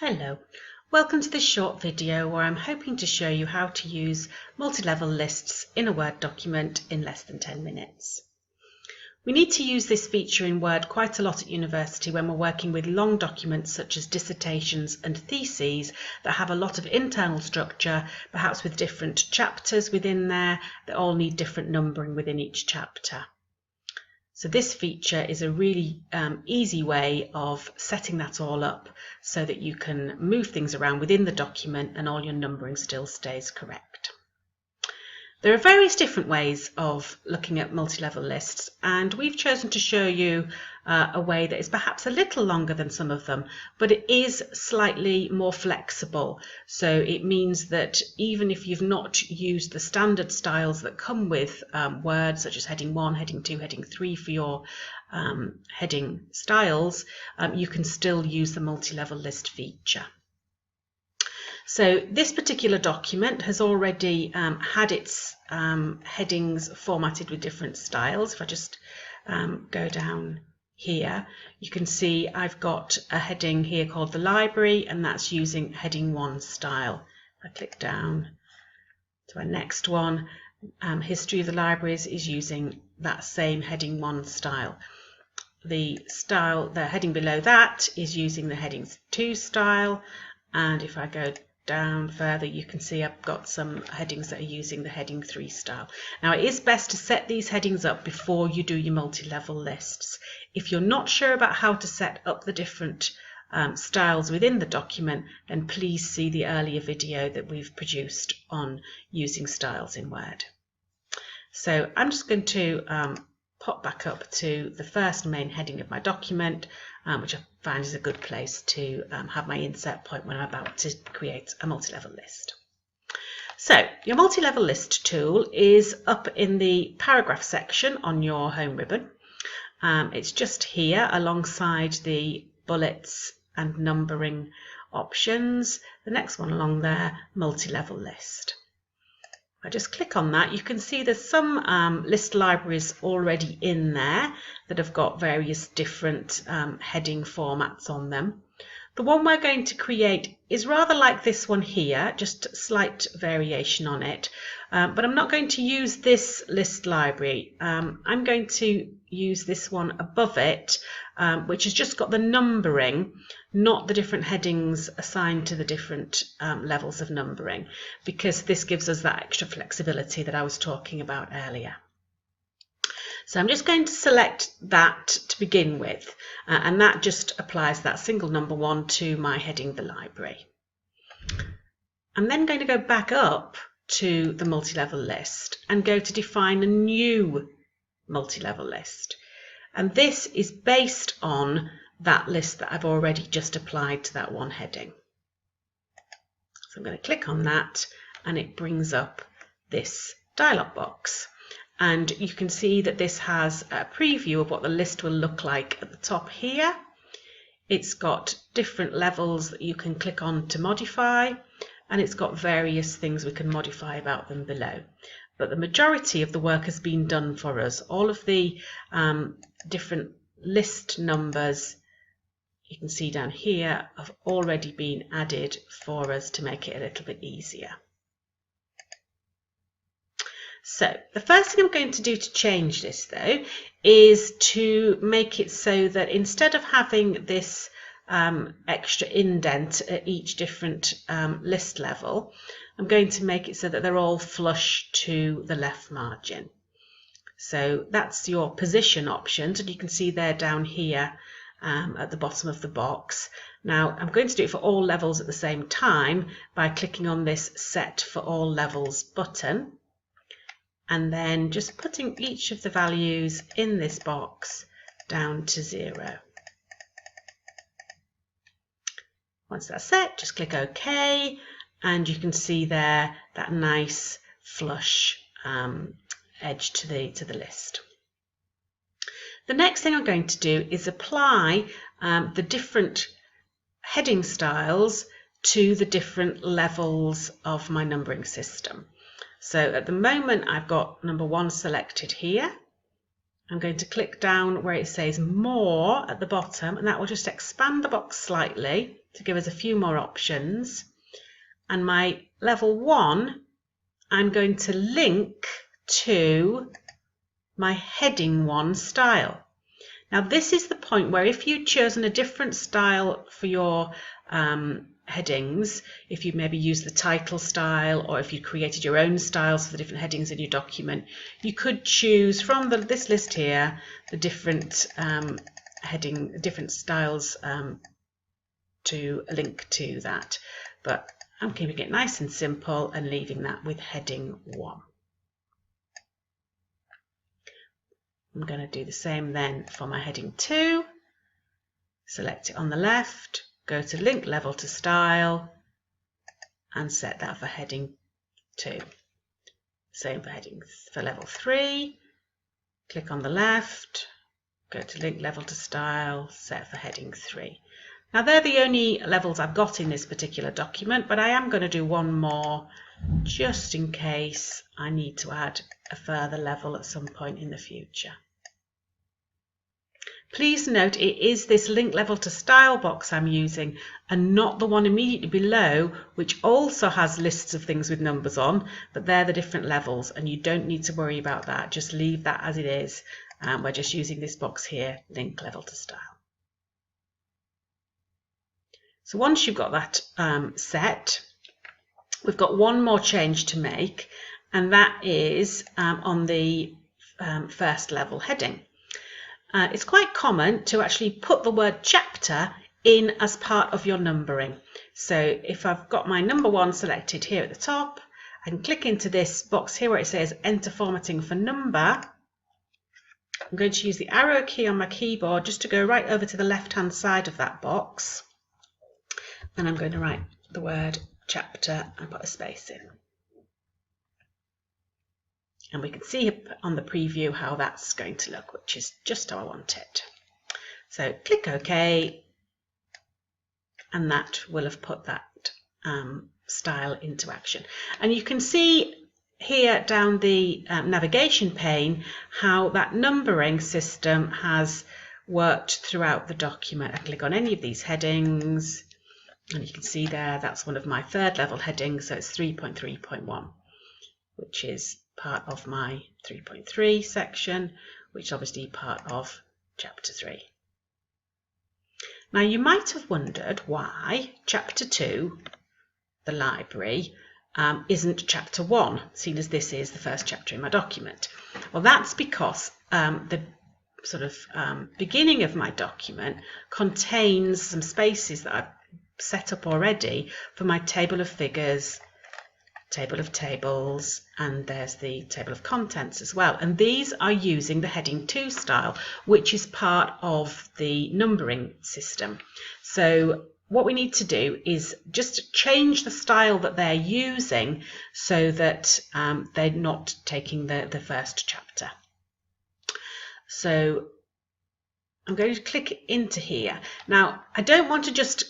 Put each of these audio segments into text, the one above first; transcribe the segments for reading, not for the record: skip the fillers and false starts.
Hello, welcome to this short video where I'm hoping to show you how to use multi-level lists in a Word document in less than 10 minutes. We need to use this feature in Word quite a lot at university when we're working with long documents such as dissertations and theses that have a lot of internal structure, perhaps with different chapters within there that all need different numbering within each chapter. So this feature is a really easy way of setting that all up so that you can move things around within the document and all your numbering still stays correct. There are various different ways of looking at multi-level lists, and we've chosen to show you a way that is perhaps a little longer than some of them, but it is slightly more flexible. So it means that even if you've not used the standard styles that come with Word, such as heading 1, heading 2, heading 3 for your heading styles, you can still use the multi-level list feature. So this particular document has already had its headings formatted with different styles. If I just go down here, you can see I've got a heading here called the library, and that's using heading 1 style. If I click down to our next one, history of the libraries is using that same heading 1 style. The heading below that is using the heading 2 style, and if I go down further, you can see I've got some headings that are using the heading 3 style. Now, it is best to set these headings up before you do your multi-level lists. If you're not sure about how to set up the different styles within the document, then please see the earlier video that we've produced on using styles in Word. So I'm just going to pop back up to the first main heading of my document, which I find is a good place to have my insert point when I'm about to create a multi-level list. So your multi-level list tool is up in the paragraph section on your home ribbon. It's just here alongside the bullets and numbering options. The next one along there, multi-level list. I just click on that. You can see there's some list libraries already in there that have got various different heading formats on them. The one we're going to create is rather like this one here, just a slight variation on it. But I'm not going to use this list library. I'm going to use this one above it, which has just got the numbering, not the different headings assigned to the different levels of numbering, because this gives us that extra flexibility that I was talking about earlier. So I'm just going to select that to begin with, and that just applies that single number 1 to my heading the library. I'm then going to go back up to the multi-level list and go to define a new multi-level list. And this is based on that list that I've already just applied to that one heading. So I'm going to click on that, and it brings up this dialog box. And you can see that this has a preview of what the list will look like at the top here. It's got different levels that you can click on to modify, and it's got various things we can modify about them below. But the majority of the work has been done for us. All of the different list numbers you can see down here have already been added for us to make it a little bit easier. So the first thing I'm going to do to change this though is to make it so that instead of having this extra indent at each different list level, I'm going to make it so that they're all flush to the left margin. So that's your position options, and you can see they're down here at the bottom of the box. Now I'm going to do it for all levels at the same time by clicking on this Set for All Levels button, and then just putting each of the values in this box down to 0. Once that's set, just click OK, and you can see there that nice flush edge to the list. The next thing I'm going to do is apply the different heading styles to the different levels of my numbering system. So at the moment I've got number 1 selected here, I'm going to click down where it says More at the bottom, and that will just expand the box slightly to give us a few more options. And my level 1, I'm going to link to my heading 1 style. Now this is the point where if you'd chosen a different style for your headings, if you maybe used the title style, or if you created your own styles for the different headings in your document, you could choose from this list here the different different styles to link to that. But I'm keeping it nice and simple and leaving that with heading 1. I'm going to do the same then for my heading 2. Select it on the left, go to link level to style and set that for heading 2. Same for level 3. Click on the left, go to link level to style, set for heading 3. Now they're the only levels I've got in this particular document, but I am going to do one more just in case I need to add a further level at some point in the future. Please note it is this link level to style box I'm using and not the one immediately below, which also has lists of things with numbers on, but they're the different levels and you don't need to worry about that. Just leave that as it is. We're just using this box here, link level to style. So once you've got that set, we've got one more change to make, and that is on the first level heading. It's quite common to actually put the word chapter in as part of your numbering. So if I've got my number 1 selected here at the top, I can click into this box here where it says enter formatting for number. I'm going to use the arrow key on my keyboard just to go right over to the left hand side of that box, and I'm going to write the word chapter and put a space in. And we can see on the preview how that's going to look, which is just how I want it. So click OK, and that will have put that style into action. And you can see here down the navigation pane how that numbering system has worked throughout the document. I click on any of these headings, and you can see there that's one of my third level headings, so it's 3.3.1, which is part of my 3.3 section, which is obviously part of chapter 3. Now you might have wondered why chapter 2, the library, isn't chapter 1, seen as this is the first chapter in my document. Well, that's because the sort of beginning of my document contains some spaces that I've set up already for my table of figures, table of tables, and there's the table of contents as well. And these are using the heading 2 style, which is part of the numbering system. So what we need to do is just change the style that they're using so that they're not taking the first chapter. So I'm going to click into here. Now, I don't want to just,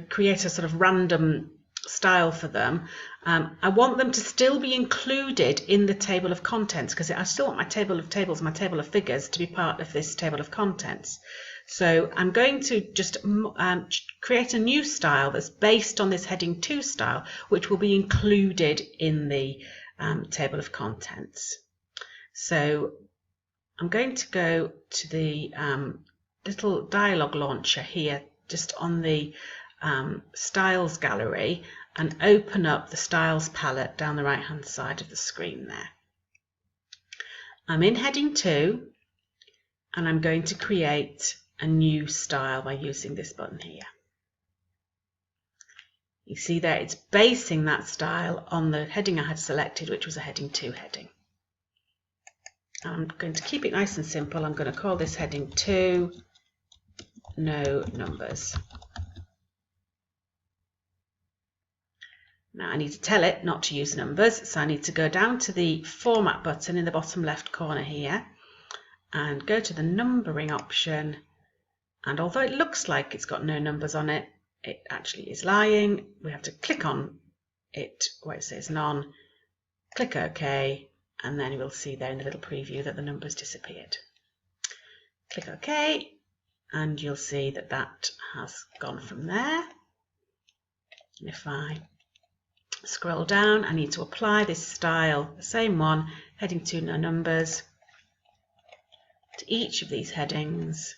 create a sort of random style for them. I want them to still be included in the table of contents because I still want my table of tables, my table of figures to be part of this table of contents. So I'm going to just create a new style that's based on this heading 2 style, which will be included in the table of contents. So I'm going to go to the little dialog launcher here, just on the styles gallery, and open up the styles palette down the right hand side of the screen there. I'm in heading 2 and I'm going to create a new style by using this button here. You see there it's basing that style on the heading I had selected, which was a heading 2 heading. I'm going to keep it nice and simple. I'm going to call this heading 2 no numbers. Now I need to tell it not to use numbers, so I need to go down to the format button in the bottom left corner here and go to the numbering option, and although it looks like it's got no numbers on it, it actually is lying. We have to click on it where it says none, click OK, and then you will see there in the little preview that the numbers disappeared. Click OK, and you'll see that that has gone from there. And if I scroll down, I need to apply this style, the same one, heading to no numbers, to each of these headings.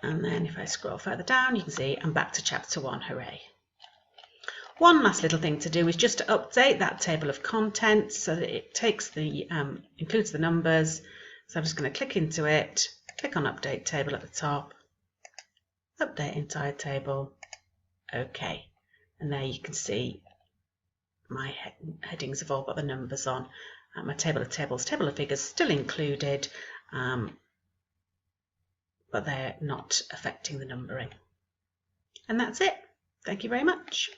And then if I scroll further down, you can see I'm back to chapter 1, hooray. One last little thing to do is just to update that table of contents so that it takes the includes the numbers. So I'm just going to click into it, click on Update Table at the top, Update Entire Table, OK. And there you can see my headings have all got the numbers on. My table of tables, table of figures still included, but they're not affecting the numbering. And that's it. Thank you very much.